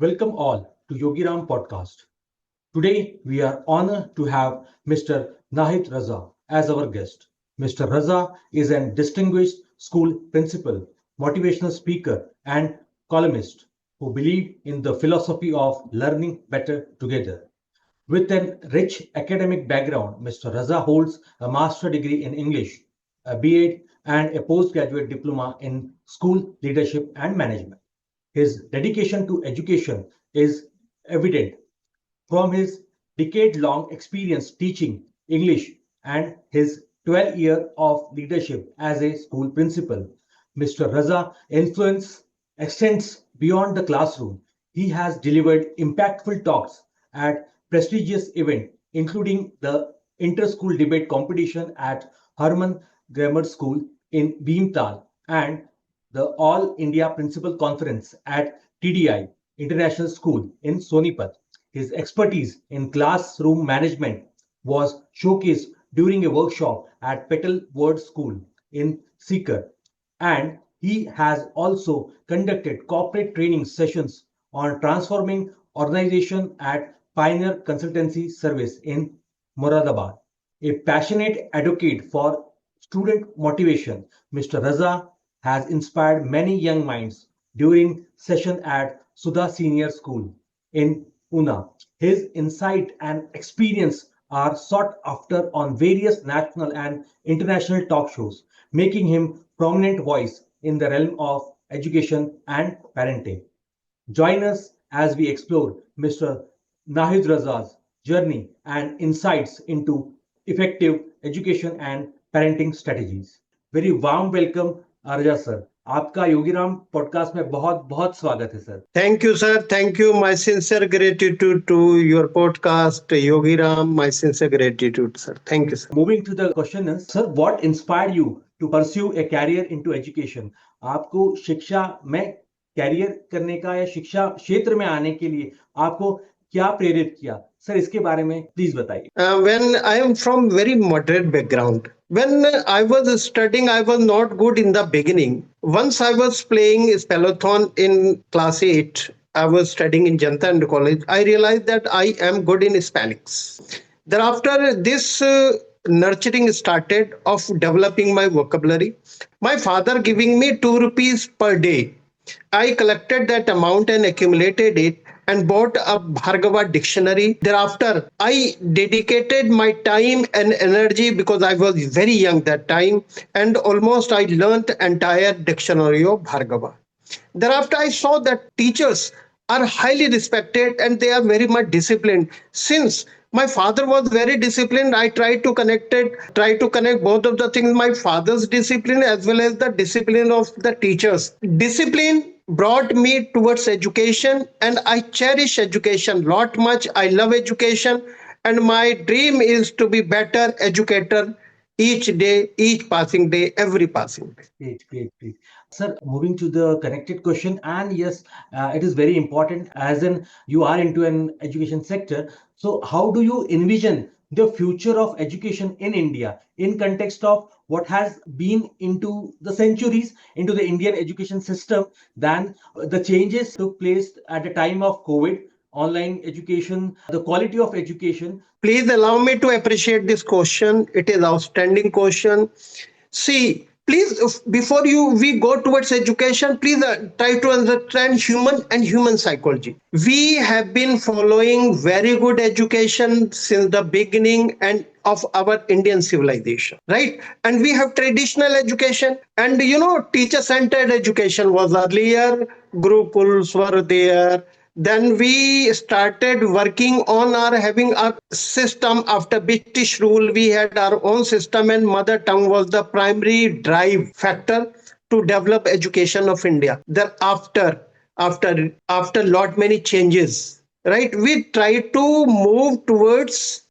Welcome all to YogiRam podcast. Today we are honored to have Mr. Nahid Raza as our guest. Mr. Raza is an distinguished school principal, motivational speaker, and columnist who believe in the philosophy of learning better together. With a rich academic background, Mr. Raza holds a master's degree in English, a BEd, and a postgraduate diploma in school leadership and management. His dedication to education is evident from his decade-long experience teaching English and his 12 years of leadership as a school principal. Mr. Raza influence extends beyond the classroom. He has delivered impactful talks at prestigious events, including the inter-school debate competition at Harman Grammar School in Bhimtal and the All India Principal Conference at TDI International School in Sonipat. His expertise in classroom management was showcased during a workshop at Petal Word School in Sikar, and he has also conducted corporate training sessions on transforming organization at Pioneer Consultancy Service in Moradabad. A passionate advocate for student motivation, Mr. Raza has inspired many young minds during session at Sudha Senior School in Pune. His insight and experience are sought after on various national and international talk shows, making him prominent voice in the realm of education and parenting. Join us as we explore Mr. Nahid Raza's journey and insights into effective education and parenting strategies. Very warm welcome Raza sir, आपका Yogiram podcast में बहुत बहुत स्वागत है sir. Thank you, sir. Thank you. My sincere gratitude to your podcast, Yogi Ram. My sincere gratitude, sir. Thank you, sir. Moving to the question is, sir, what inspired you to pursue a career into education? आपको शिक्षा में career करने का या शिक्षा क्षेत्र में आने के लिए आपको क्या प्रेरित किया? सर, इसके बारे में प्लीज बताइए. When I am from very moderate background, when I was studying, I was not good in the beginning. Once I was playing spellathon in class 8. I was studying in Janta and College. I realized that I am good in Hispanics. Thereafter, this nurturing started of developing my vocabulary. My father giving me 2 rupees per day. I collected that amount and accumulated it and bought a Bhargava dictionary. Thereafter, I dedicated my time and energy because I was very young that time, and almost I learnt entire dictionary of Bhargava. Thereafter, I saw that teachers are highly respected and they are very much disciplined. Since my father was very disciplined, I tried to connect both of the things, my father's discipline as well as the discipline of the teachers. Discipline brought me towards education, and I cherish education lot much. I love education, and my dream is to be better educator each day, each passing day, every passing day. Great. Sir, moving to the connected question, and yes, it is very important as in you are into an education sector. So how do you envision the future of education in India in context of what has been into the centuries into the Indian education system? Then the changes took place at the time of COVID, online education, the quality of education. Please allow me to appreciate this question. It is outstanding question. See, please, before we go towards education, please try to understand human and human psychology. We have been following very good education since the beginning and of our Indian civilization, right? And we have traditional education, and teacher-centered education was earlier. Gurukuls were there. Then we started working on having our system after British rule. We had our own system, and mother tongue was the primary drive factor to develop education of India. Thereafter, after lot many changes, right? We try to move towards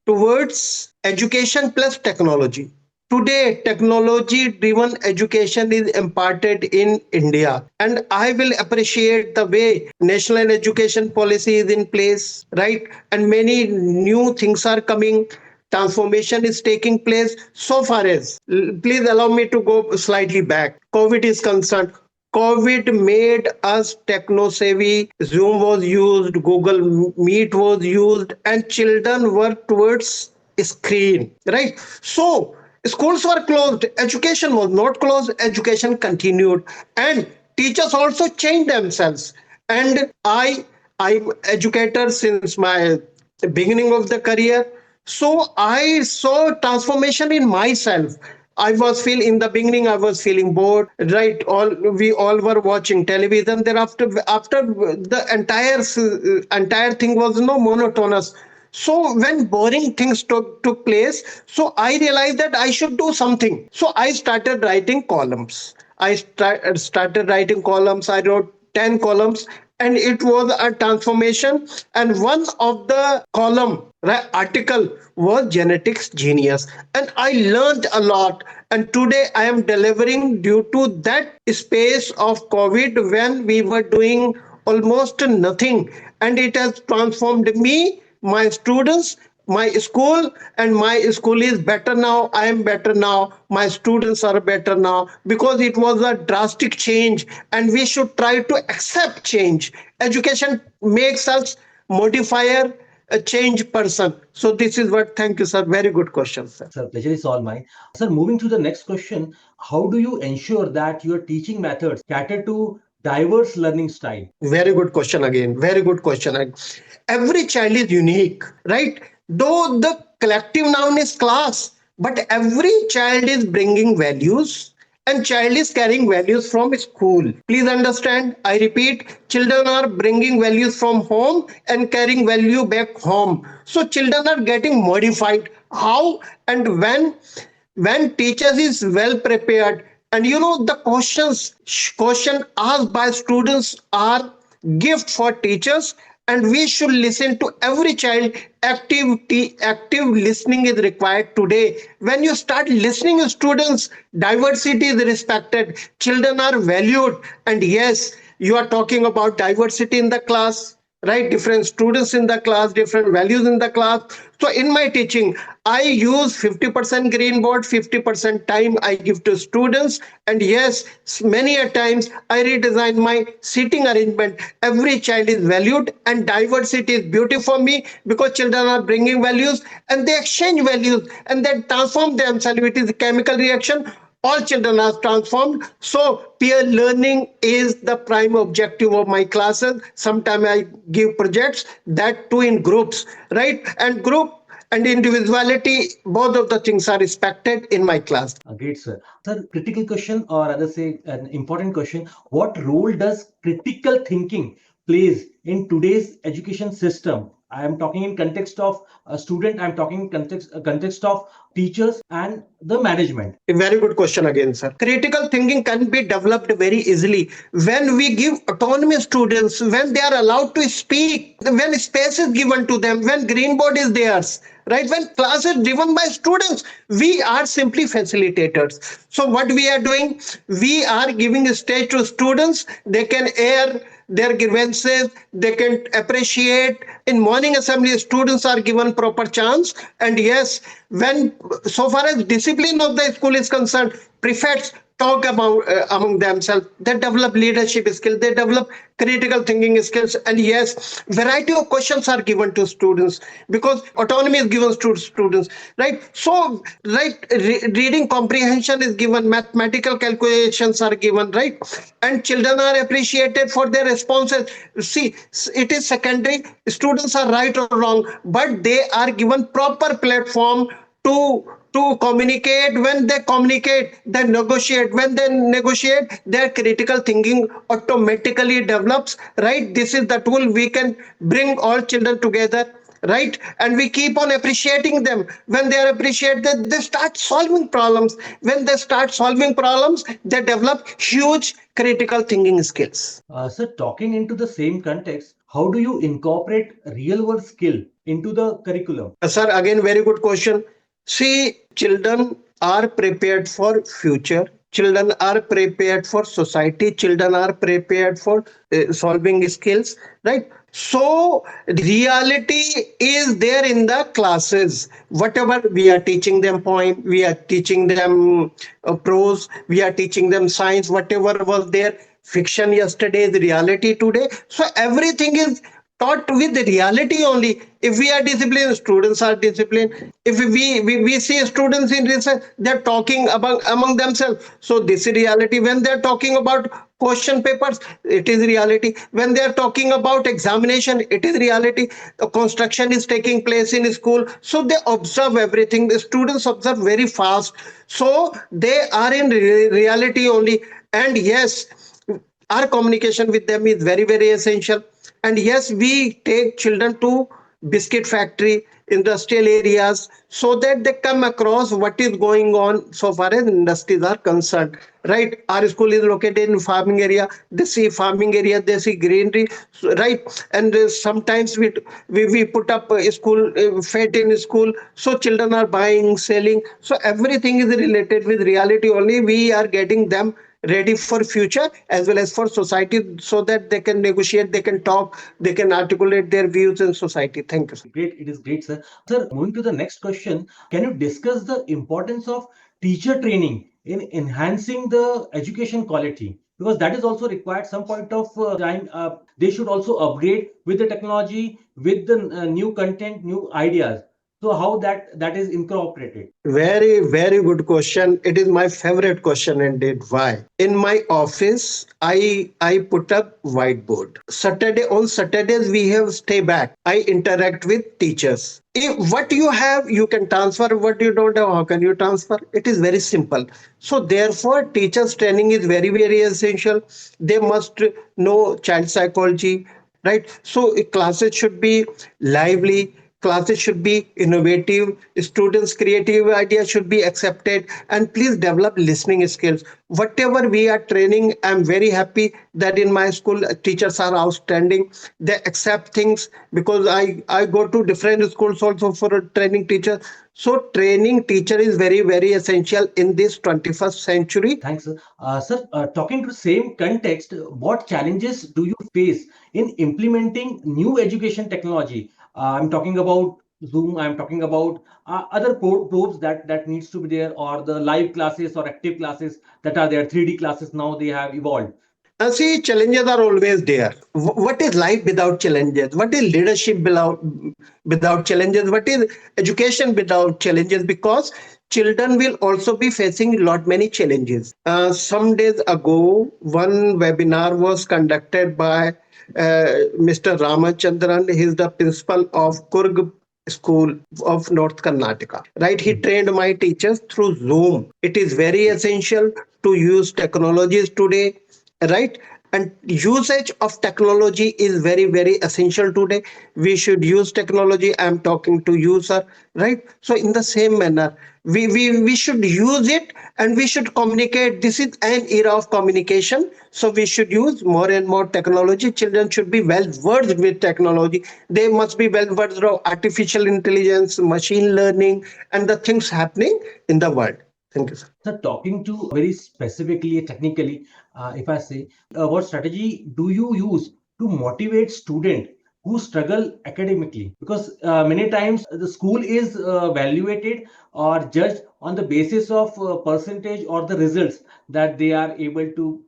education plus technology. Today, technology-driven education is imparted in India, and I will appreciate the way national education policy is in place, right? And many new things are coming. Transformation is taking place. So far as, please allow me to go slightly back. COVID is concerned. COVID made us techno savvy. Zoom was used, Google Meet was used, and children were towards screen, right? So schools were closed, education was not closed, education continued, and teachers also changed themselves. And I'm educator since my beginning of the career, so I saw transformation in myself. I was feel in the beginning I was feeling bored, right? All we all were watching television. Thereafter, after the entire thing was no monotonous. So when boring things took place, so I realized that I should do something. So I started writing columns. Started writing columns. I wrote 10 columns, and it was a transformation. And one of the column, right, article was genetics genius, and I learned a lot. And today I am delivering due to that space of COVID when we were doing almost nothing, and it has transformed me, my students, my school, and my school is better now. I am better now, my students are better now, because it was a drastic change, and we should try to accept change. Education makes us modifier, a change person. So this is what. Thank you, sir. Very good question, sir. Sir, pleasure is all mine. Sir, moving to the next question, how do you ensure that your teaching methods cater to diverse learning style? Very good question again. Very good question. Every child is unique, right? Though the collective noun is class, but every child is bringing values, and child is carrying values from school. Please understand. I repeat, children are bringing values from home and carrying value back home. So children are getting modified. How and when teachers is well prepared, and the question asked by students are gift for teachers, and we should listen to every child. Active listening is required today. When you start listening to students, diversity is respected, children are valued. And yes, you are talking about diversity in the class, right? Different students in the class, different values in the class. So in my teaching, I use 50% green board, 50% time I give to students. And yes, many a times I redesign my seating arrangement. Every child is valued, and diversity is beauty for me, because children are bringing values and they exchange values and they transform themselves. It is a chemical reaction. All children are transformed. So peer learning is the prime objective of my classes. Sometimes I give projects, that too in groups, right? And group and individuality, both of the things are respected in my class. Great, sir. Sir, critical question, or rather say an important question. What role does critical thinking plays in today's education system? I am talking in context of a student. I am talking in context of teachers and the management. A very good question again, sir. Critical thinking can be developed very easily when we give autonomy to students, when they are allowed to speak, when space is given to them, when green board is theirs, right? When class is driven by students, we are simply facilitators. So what we are doing, we are giving a stage to students. They can air their grievances, they can appreciate. In morning assembly, students are given proper chance. And yes, when so far as discipline of the school is concerned, prefects talk about among themselves, they develop leadership skills, they develop critical thinking skills. And yes, variety of questions are given to students, because autonomy is given to students, right? So right, reading comprehension is given, mathematical calculations are given, right? And children are appreciated for their responses. See, it is secondary, students are right or wrong, but they are given proper platform to communicate. When they communicate, they negotiate. When they negotiate, their critical thinking automatically develops, right? This is the tool. We can bring all children together, right? And we keep on appreciating them. When they are appreciated, they start solving problems. When they start solving problems, they develop huge critical thinking skills. Sir, talking into the same context, how do you incorporate real world skill into the curriculum? Sir, again, very good question. See, children are prepared for future. Children are prepared for society. Children are prepared for solving skills, right? So reality is there in the classes. Whatever we are teaching them poem, we are teaching them prose, we are teaching them science, whatever was there, fiction yesterday is reality today. So everything is taught with reality only. If we are disciplined, students are disciplined. If we see students in research, they're talking about among themselves. So this is reality. When they're talking about question papers, it is reality. When they're talking about examination, it is reality. The construction is taking place in school. So they observe everything. The students observe very fast. So they are in reality only. And yes, our communication with them is very very essential. And yes, we take children to biscuit factory, industrial areas, so that they come across what is going on so far as industries are concerned. Right, our school is located in farming area. They see farming area, they see greenery. Right, and sometimes we put up a school fete in school, so children are buying, selling. So everything is related with reality only. We are getting them ready for future as well as for society, so that they can negotiate, they can talk, they can articulate their views in society. Thank you, sir. Great, it is great, sir. Sir, moving to the next question, can you discuss the importance of teacher training in enhancing the education quality? Because that is also required some point of time. They should also upgrade with the technology, with the new content, new ideas. So how that is incorporated? Very, very good question. It is my favorite question indeed. Why? In my office, I put up whiteboard. On Saturdays we have stay back. I interact with teachers. If what you have, you can transfer. What you don't have, how can you transfer? It is very simple. So therefore, teachers training is very, very essential. They must know child psychology, right? So classes should be lively, classes should be innovative, students creative ideas should be accepted, and please develop listening skills. Whatever we are training, I'm very happy that in my school teachers are outstanding. They accept things, because I go to different schools also for a training teacher. So training teacher is very very essential in this 21st century. Thanks, sir. Sir, talking to the same context, what challenges do you face in implementing new education technology? I'm talking about Zoom. I'm talking about other probes that needs to be there, or the live classes or active classes that are there. 3D classes now they have evolved. See, challenges are always there. What is life without challenges? What is leadership without challenges? What is education without challenges? Because children will also be facing lot many challenges. Some days ago, one webinar was conducted by Mr. Ramachandran. He is the principal of Kurg School of North Karnataka. Right, he trained my teachers through Zoom. It is very essential to use technologies today, right? And usage of technology is very very essential today. We should use technology. I'm talking to you, sir. Right, so in the same manner, we should use it, and we should communicate. This is an era of communication, so we should use more and more technology. Children should be well versed with technology. They must be well versed of artificial intelligence, machine learning, and the things happening in the world. Thank you, sir. So talking to very specifically, technically, if I say, what strategy do you use to motivate student who struggle academically? Because many times the school is evaluated or judged on the basis of percentage or the results that they are able to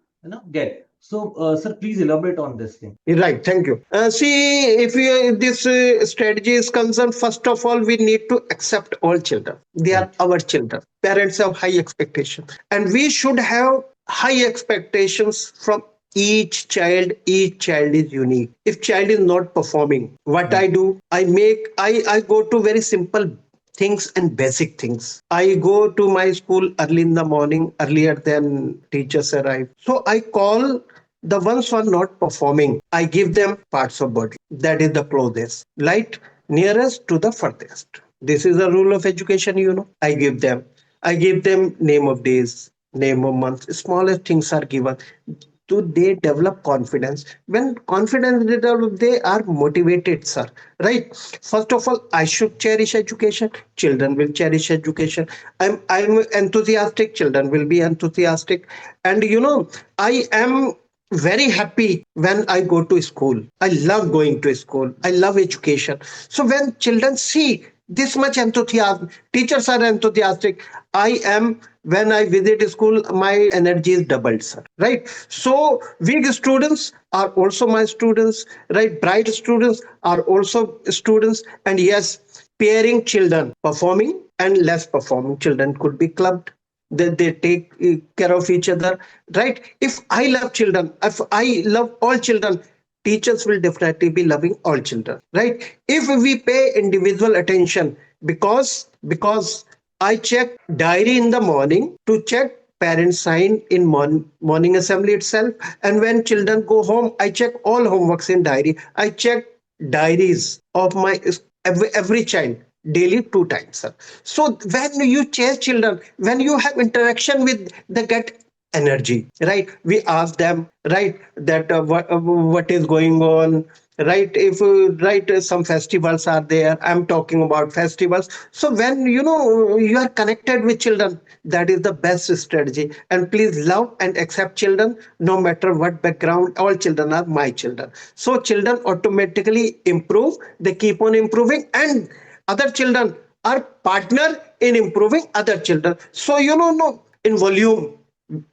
get. So, sir, please elaborate on this thing. Right, thank you. See, if this strategy is concerned, first of all, we need to accept all children. They are Right. our children. Parents have high expectations, and we should have high expectations from each child. Each child is unique. If child is not performing, what I Right. do, I go to very simple things and basic things. I go to my school early in the morning, earlier than teachers arrive. So I call the ones who are not performing. I give them parts of body. That is the closest, right? Nearest to the furthest. This is the rule of education, you know. I give them name of days, name of months. Smallest things are given. So they develop confidence. When confidence develops, they are motivated, sir. Right? First of all, I should cherish education. Children will cherish education. I'm enthusiastic. Children will be enthusiastic. And you know, I am very happy when I go to school. I love going to school. I love education. So when children see this much enthusiasm, teachers are enthusiastic, I am when I visit school, my energy is doubled, sir. Right? So weak students are also my students, right? Bright students are also students. And yes, pairing children, performing and less performing children could be clubbed. They take care of each other, right? If I love children, if I love all children, teachers will definitely be loving all children, right? If we pay individual attention, because I check diary in the morning to check parents sign in morning assembly itself, and when children go home, I check all homeworks in diary. I check diaries of my every child daily 2 times, sir. So when you chase children, when you have interaction with, they get energy, right? We ask them, right, that what is going on, right? If right, some festivals are there, I'm talking about festivals. So when you are connected with children, that is the best strategy. And please love and accept children, no matter what background. All children are my children. So children automatically improve, they keep on improving, and other children are partner in improving other children. So no, in volume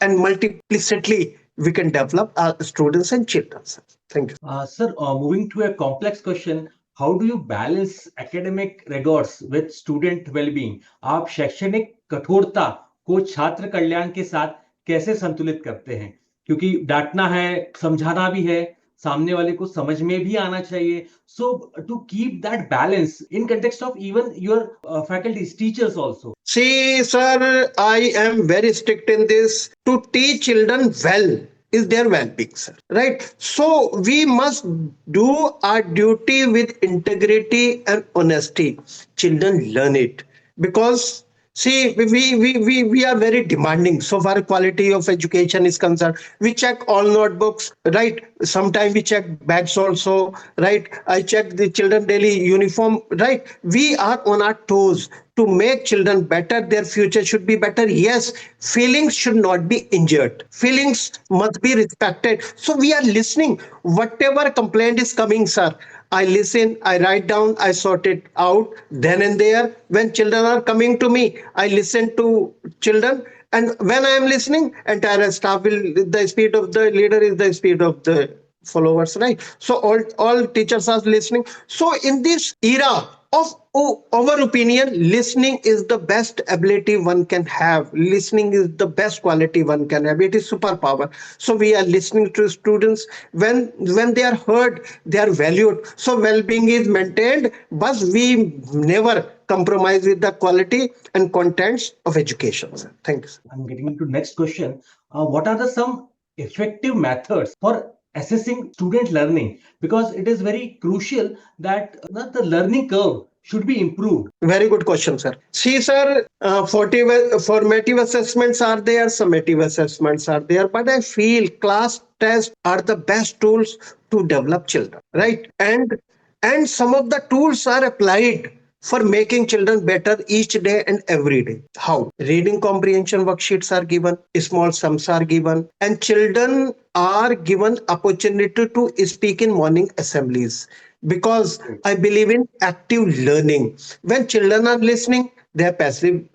and multiplicity, we can develop our students and children. Thank you. Sir, moving to a complex question, how do you balance academic rigors with student well-being? आप शैक्षणिक कठोरता को छात्र कल्याण के साथ कैसे संतुलित करते हैं? क्योंकि डांटना है, समझाना भी है, सामने वाले को समझ में भी आना चाहिए. So to keep that balance in context of even your faculties, teachers also. See, sir, I am very strict in this. To teach children well is their well-being, sir. Right? So we must do our duty with integrity and honesty. Children learn it because, see, we are very demanding so far quality of education is concerned. We check all notebooks, right? Sometimes we check bags also, right? I check the children daily uniform, right? We are on our toes to make children better. Their future should be better. Yes, feelings should not be injured. Feelings must be respected. So we are listening. Whatever complaint is coming, sir, I listen, I write down, I sort it out then and there. When children are coming to me, I listen to children. And when I am listening, entire staff will, the speed of the leader is the speed of the followers, right? So all teachers are listening. So in this era of our opinion, listening is the best ability one can have. Listening is the best quality one can have. It is superpower. So we are listening to students. When they are heard, they are valued. So well-being is maintained, but we never compromise with the quality and contents of education. Thank you. I'm getting into next question. What are the some effective methods for assessing student learning? Because it is very crucial that the learning curve should be improved. Very good question, sir. See, sir, formative assessments are there, summative assessments are there, but I feel class tests are the best tools to develop children, right? And some of the tools are applied for making children better each day and every day. How? Reading comprehension worksheets are given, small sums are given, and children are given opportunity to speak in morning assemblies. Because I believe in active learning. When children are listening, their passive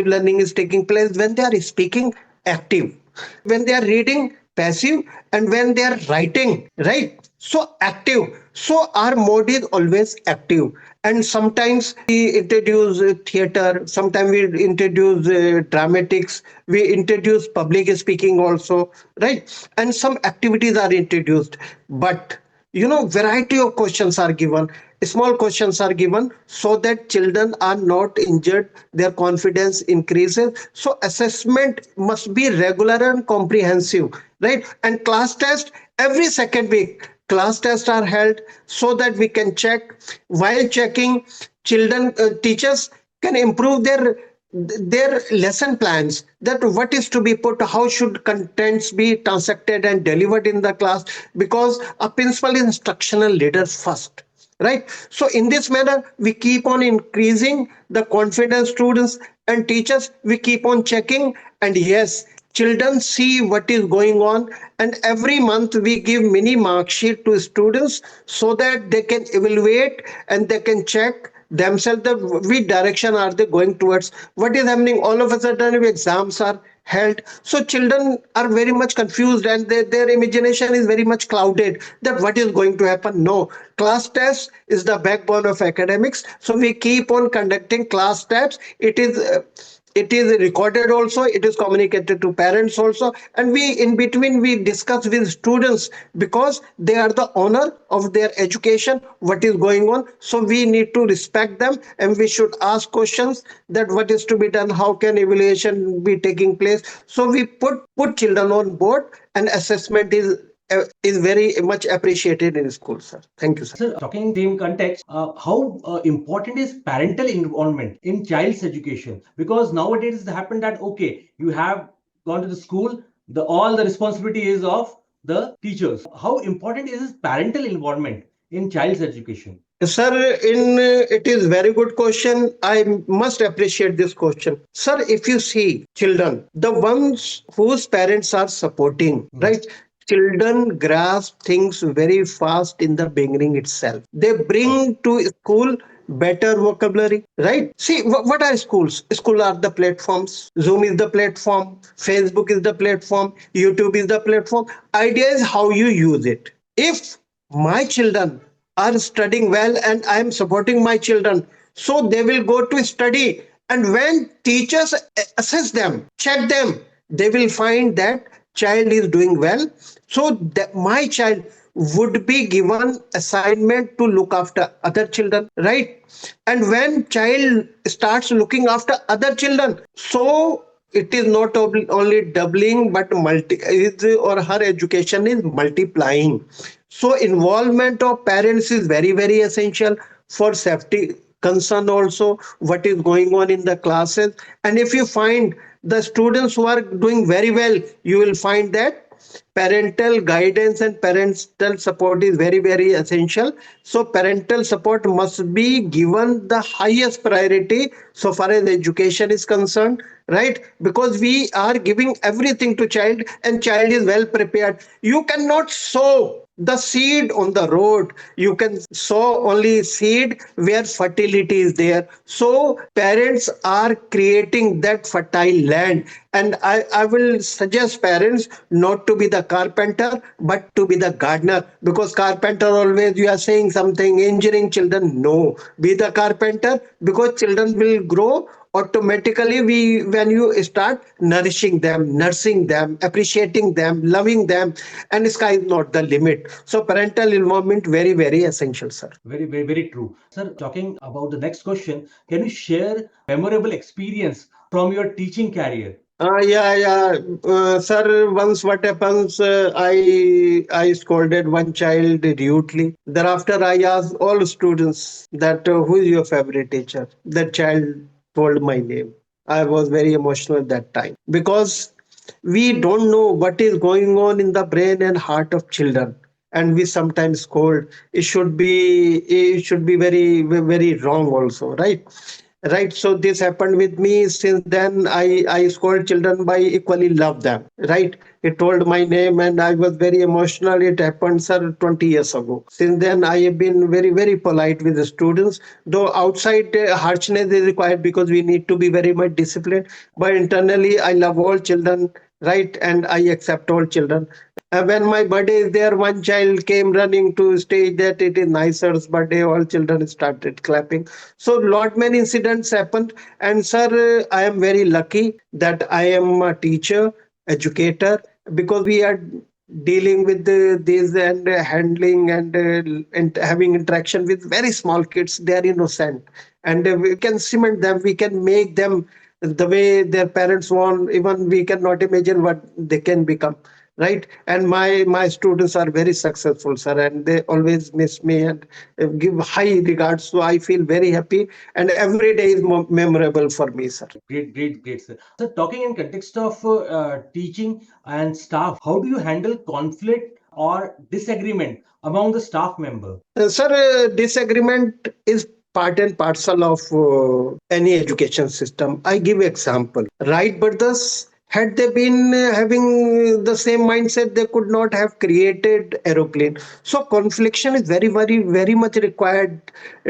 learning is taking place. When they are speaking, active. When they are reading, passive. And when they are writing, right? So active. So our mode is always active. And sometimes we introduce theater, sometimes we introduce dramatics, we introduce public speaking also, right? And some activities are introduced. But variety of questions are given, small questions are given, so that children are not injured, their confidence increases. So assessment must be regular and comprehensive, right? And class test every second week, class tests are held so that we can check. While checking, teachers can improve their lesson plans, that what is to be put, how should contents be transacted and delivered in the class, because a principal is instructional leader first, right? So in this manner, we keep on increasing the confidence students and teachers, we keep on checking. And yes, children see what is going on, and every month we give mini mark sheet to students so that they can evaluate and they can check themselves that which direction are they going towards, what is happening. All of a sudden if exams are held, so children are very much confused and their imagination is very much clouded that what is going to happen. No, class test is the backbone of academics, so we keep on conducting class tests. It is recorded also, it is communicated to parents also, and we in between we discuss with students because they are the owner of their education, what is going on. So we need to respect them and we should ask questions that what is to be done, how can evaluation be taking place. So we put children on board, and assessment is very much appreciated in school, sir. Thank you, sir. Sir, talking same context, how important is parental involvement in child's education? Because nowadays it's happened that okay, you have gone to the school, all the responsibility is of the teachers. How important is parental involvement in child's education? Sir, it is very good question. I must appreciate this question. Sir, if you see children, the ones whose parents are supporting, right? Children grasp things very fast in the beginning itself. They bring to school better vocabulary, right? See, what are schools? School are the platforms. Zoom is the platform. Facebook is the platform. YouTube is the platform. Idea is how you use it. If my children are studying well and I am supporting my children, so they will go to study, and when teachers assess them, check them, they will find that child is doing well, so that my child would be given assignment to look after other children, right? And when child starts looking after other children, so it is not only doubling but multi his or her education is multiplying. So involvement of parents is very essential for safety concern also, what is going on in the classes. And if you find the students who are doing very well, you will find that parental guidance and parental support is very essential. So parental support must be given the highest priority so far as education is concerned, right? Because we are giving everything to child and child is well prepared. You cannot sow the seed on the road, you can sow only seed where fertility is there. So parents are creating that fertile land, and I will suggest parents not to be the carpenter but to be the gardener, because carpenter always you are saying something injuring children. No, be the carpenter, because children will grow automatically when you start nourishing them, nursing them, appreciating them, loving them, and sky is not the limit. So parental involvement very essential, sir. Very true. Sir, talking about the next question, can you share memorable experience from your teaching career? Yeah. Sir, once what happens, I scolded one child rudely. Thereafter, I asked all students that who is your favorite teacher. That child told my name. I was very emotional at that time because we don't know what is going on in the brain and heart of children, and we sometimes scold. It should be very wrong also, right? Right, so this happened with me. Since then I scold children by equally love them, right? He told my name and I was very emotional. It happened, sir, 20 years ago. Since then I have been very polite with the students, though outside harshness is required because we need to be very much disciplined, but internally I love all children, right? And I accept all children. When my birthday is there, one child came running to stage that it is Nicer's birthday. All children started clapping. So lot many incidents happened. And sir, I am very lucky that I am a teacher, educator, because we are dealing with these and handling and having interaction with very small kids. They are innocent, and we can cement them. We can make them the way their parents want. Even we cannot imagine what they can become, right? And my students are very successful, sir, and they always miss me and give high regards. So I feel very happy, and every day is memorable for me, sir. Great, sir. So, talking in context of teaching and staff, how do you handle conflict or disagreement among the staff member? Sir, disagreement is part and parcel of any education system. I give example. Wright brothers Had they been having the same mindset, they could not have created aeroplane. So confliction is very much required.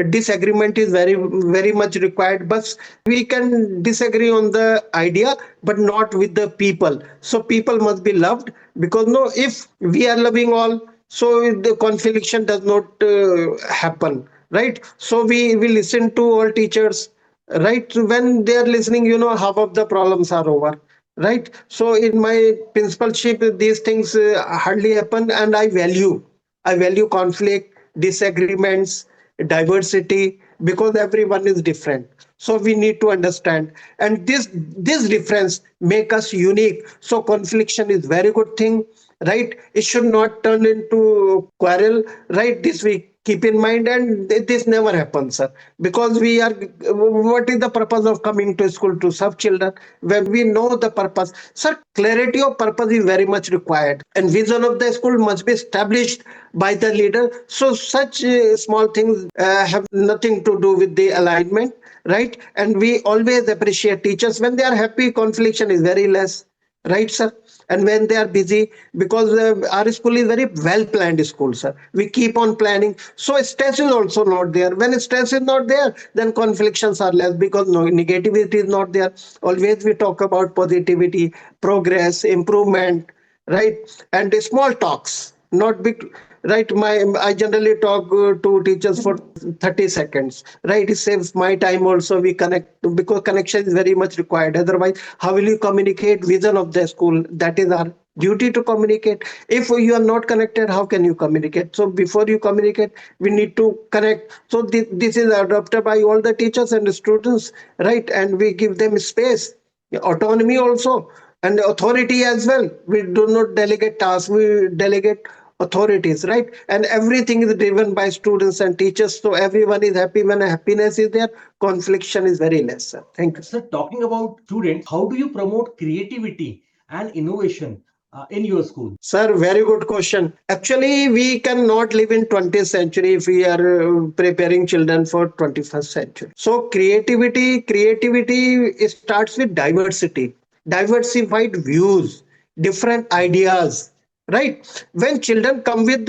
Disagreement is very much required. But we can disagree on the idea, but not with the people. So people must be loved, because no, if we are loving all, so the confliction does not happen, right? So we listen to all teachers, right? When they are listening, half of the problems are over, right? So in my principalship, these things hardly happen, and I value conflict, disagreements, diversity, because everyone is different. So we need to understand, and this difference make us unique. So confliction is very good thing, right? It should not turn into quarrel, right? This we keep in mind, and this never happens, sir, because we are, what is the purpose of coming to school? To serve children. When we know the purpose, sir, clarity of purpose is very much required, and vision of the school must be established by the leader. So such small things have nothing to do with the alignment, right? And we always appreciate teachers when they are happy. Confliction is very less, right, sir? And when they are busy, because our school is very well planned school, sir, we keep on planning, so stress is also not there. When stress is not there, then conflictions are less, because no negativity is not there. Always we talk about positivity, progress, improvement, right? And the small talks, not big, right? I generally talk to teachers for 30 seconds, right? It saves my time also. We connect, because connection is very much required. Otherwise, how will you communicate vision of the school? That is our duty, to communicate. If you are not connected, how can you communicate? So before you communicate, we need to connect. So this is adopted by all the teachers and the students, right? And we give them space, autonomy also, and authority as well. We do not delegate tasks, we delegate authorities, right? And everything is driven by students and teachers, so everyone is happy. When happiness is there, confliction is very less, sir. Thank you, sir. Sir, talking about students, how do you promote creativity and innovation in your school? Sir, very good question. Actually, we cannot live in 20th century if we are preparing children for 21st century. So creativity starts with diversity, diversified views, different ideas, right? When children come with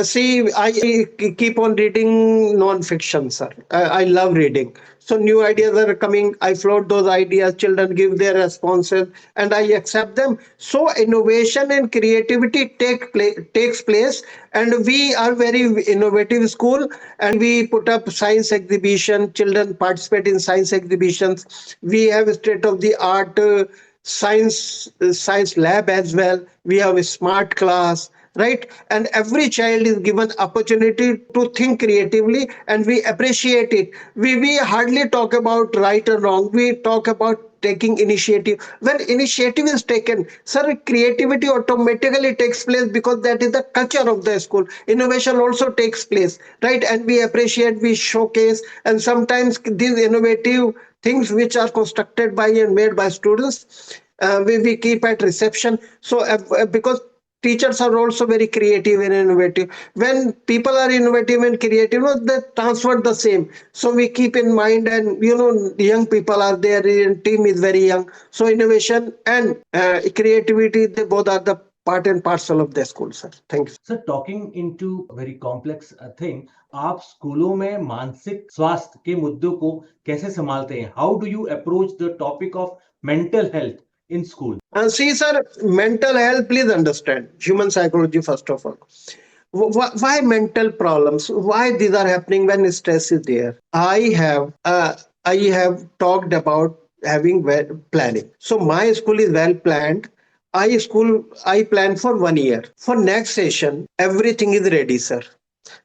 see, I keep on reading non-fiction, sir. I love reading. So new ideas are coming. I float those ideas. Children give their responses, and I accept them. So innovation and creativity takes place, and we are very innovative school. And we put up science exhibition. Children participate in science exhibitions. We have state of the art science lab as well. We have a smart class, right? And every child is given opportunity to think creatively, and we appreciate it. We hardly talk about right or wrong. We talk about taking initiative. When initiative is taken, sir, creativity automatically takes place, because that is the culture of the school. Innovation also takes place, right? And we appreciate, we showcase, and sometimes these innovative things which are constructed by and made by students, we keep at reception. So because teachers are also very creative and innovative. When people are innovative and creative, they transfer the same. So we keep in mind, and young people are there, and team is very young. So innovation and creativity, they both are the part and parcel of the school, sir. Thank you. Sir, talking into a very complex thing, आप स्कूलों में मानसिक स्वास्थ्य के मुद्दों को कैसे संभालते हैं? How do you approach the topic of mental health in school? See, sir, mental health, please understand human psychology first of all. Why mental problems? Why these are happening when stress is there? I have talked about having planning. So my school is well planned. I plan for 1 year. For next session, everything is ready, sir.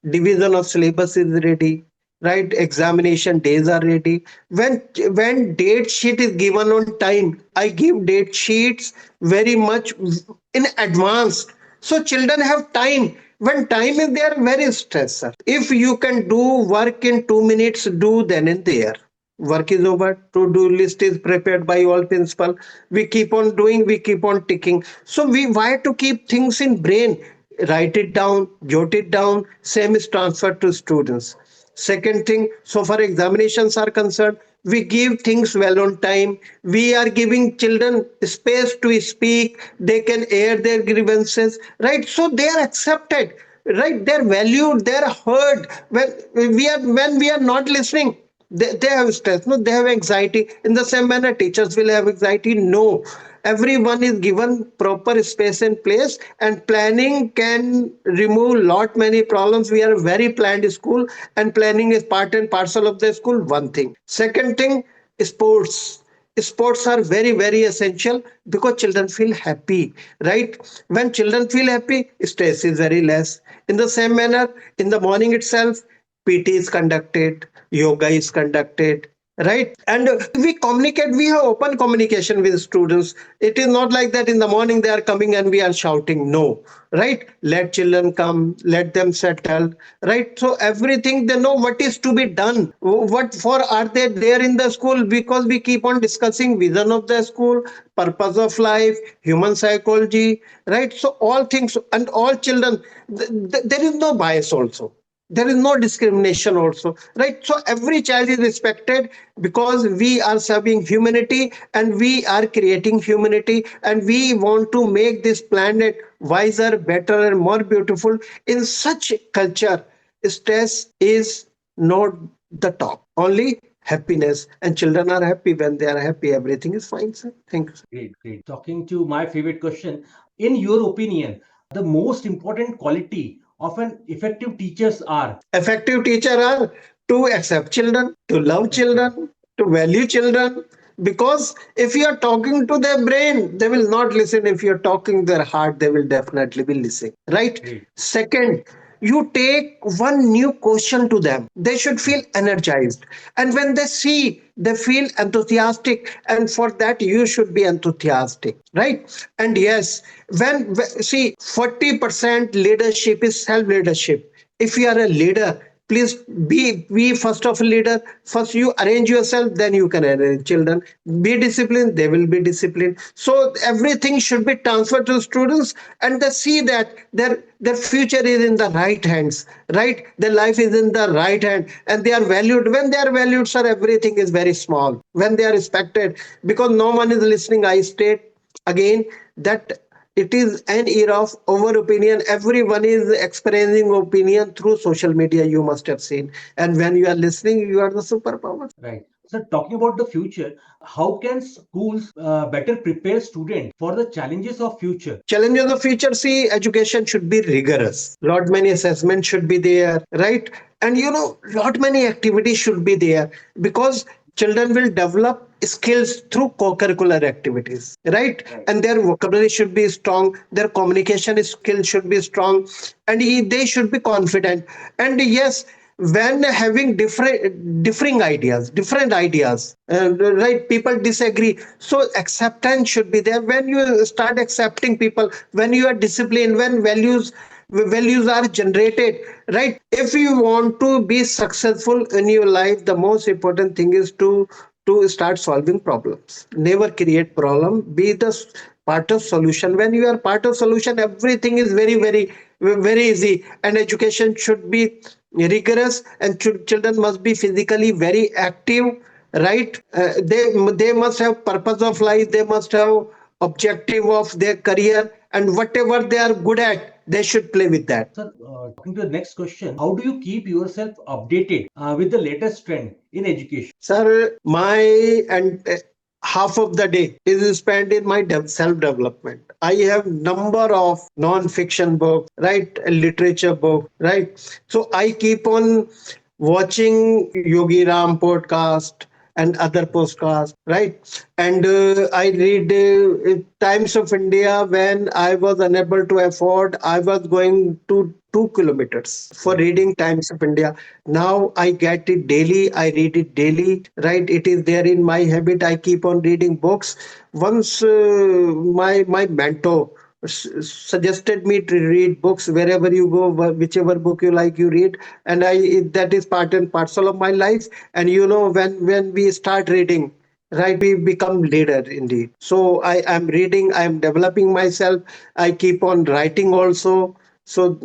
Division of syllabus is ready, right? Examination days are ready. When date sheet is given on time, I give date sheets very much in advance, so children have time. When time is there, very stress, sir. If you can do work in 2 minutes, do then and there. Work is over, to do list is prepared by all principal. We keep on doing, we keep on ticking. So we why to keep things in brain? Write it down, jot it down, same is transferred to students. Second thing, so far examinations are concerned, we give things well on time. We are giving children space to speak. They can air their grievances, right? So they are accepted, right? They're valued, they're heard. When we are not listening, they have stress, no, they have anxiety. In the same manner, teachers will have anxiety, no. Everyone is given proper space and place, and planning can remove lot many problems. We are a very planned school, and planning is part and parcel of the school. One thing. Second thing, sports are very very essential, because children feel happy, right? When children feel happy, stress is very less. In the same manner, in the morning itself, PT is conducted, yoga is conducted, right? And we communicate, we have open communication with students. It is not like that in the morning they are coming and we are shouting, no, right? Let children come, let them settle, right? So everything, they know what is to be done. What for are they there in the school? Because we keep on discussing vision of the school, purpose of life, human psychology, right? So all things and all children, there is no bias also, there is no discrimination also, right? So every child is respected, because we are serving humanity, and we are creating humanity, and we want to make this planet wiser, better, and more beautiful. In such culture, stress is not the top, only happiness. And children are happy. When they are happy, everything is fine, sir. Thank you, sir. Great, great. Talking to my favorite question, in your opinion, the most important quality of an effective teachers are? Effective teacher are to accept children, to love Okay, children, to value children. Because if you are talking to their brain, they will not listen. If you're talking their heart, they will definitely be listening, right? great. Second, you take one new question to them, they should feel energized. And when they see, they feel enthusiastic. And for that, you should be enthusiastic, right? And yes, see, 40% leadership is self leadership. If you are a leader, please be first of a leader. First you arrange yourself, then you can arrange children. Be disciplined, they will be disciplined. So everything should be transferred to students, and they see that their future is in the right hands, right? Their life is in the right hand, and they are valued. When they are valued, sir, everything is very small. When they are respected, because no one is listening, I state again that it is an era of over opinion. Everyone is experiencing opinion through social media, you must have seen. And when you are listening, you are the superpower. Right. So talking about the future, how can schools better prepare students for the challenges of future? Challenge of the future, see, education should be rigorous. Lot many assessments should be there, right? And lot many activities should be there, because children will develop skills through co-curricular activities, right? Right. And their vocabulary should be strong, their communication skills should be strong, and they should be confident. And yes, when having different ideas, right, people disagree, so acceptance should be there. When you start accepting people, when you are disciplined, when values are generated, right? If you want to be successful in your life, the most important thing is to start solving problems. Never create problem, be the part of solution. When you are part of solution, everything is very very very easy. And education should be rigorous, and children must be physically very active, right? They must have purpose of life, they must have objective of their career, and whatever they are good at, they should play with that. Sir, talking to the next question, how do you keep yourself updated with the latest trend in education? Sir, my and half of the day is spent in my self development. I have number of non-fiction books, right, literature book, right. So I keep on watching Yogi Ram podcast and other podcasts, right? And I read Times of India. When I was unable to afford, I was going to 2 kilometers for reading Times of India. Now I get it daily. I read it daily, right? It is there in my habit. I keep on reading books. Once my mentor suggested me to read books. Wherever you go, whichever book you like, you read. And that is part and parcel of my life. And when we start reading, right, we become leader indeed. So I am reading, I am developing myself. I keep on writing also. So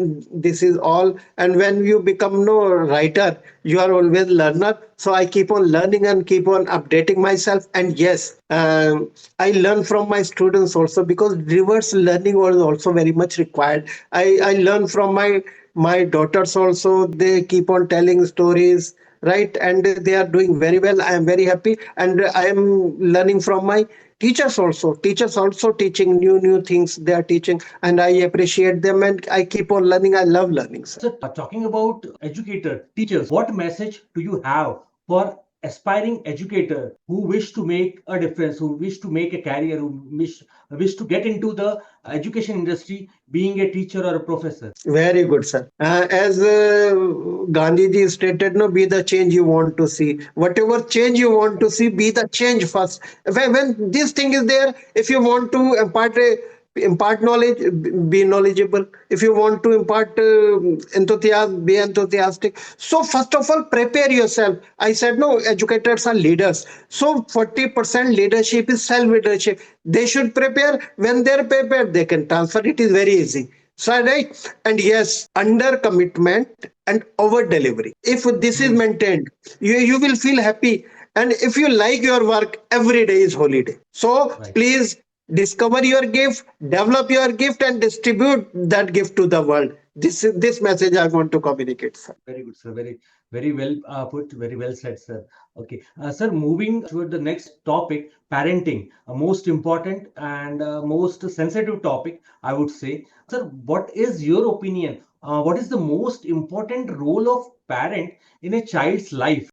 this is all. And when you become no writer, you are always learner. So I keep on learning and keep on updating myself. And yes, I learn from my students also, because reverse learning was also very much required. I learn from my daughters also. They keep on telling stories, right? And they are doing very well. I am very happy, and I am learning from my teachers also teaching new things. They are teaching, and I appreciate them, and I keep on learning. I love learning, sir. So, talking about educator, teachers, what message do you have for aspiring educator who wish to make a difference, who wish to make a career, who wish to get into the education industry, being a teacher or a professor? Very good, sir. As Gandhiji stated, no, be the change you want to see. Whatever change you want to see, be the change first. When this thing is there, if you want to impart knowledge, be knowledgeable. If you want to impart enthusiasm, be enthusiastic. So first of all, prepare yourself. I said no, educators are leaders. So 40% leadership is self leadership. They should prepare. When they're prepared, they can transfer. It is very easy. So right, and yes, under commitment and over delivery. If this is maintained, you will feel happy. And if you like your work, every day is holiday. So Right. please discover your gift, develop your gift, and distribute that gift to the world. This message I want to communicate, sir. Very good, sir. Very well put. Very well said, sir. Okay, sir. Moving toward the next topic, parenting, a most important and most sensitive topic, I would say. Sir, what is your opinion? What is the most important role of parent in a child's life?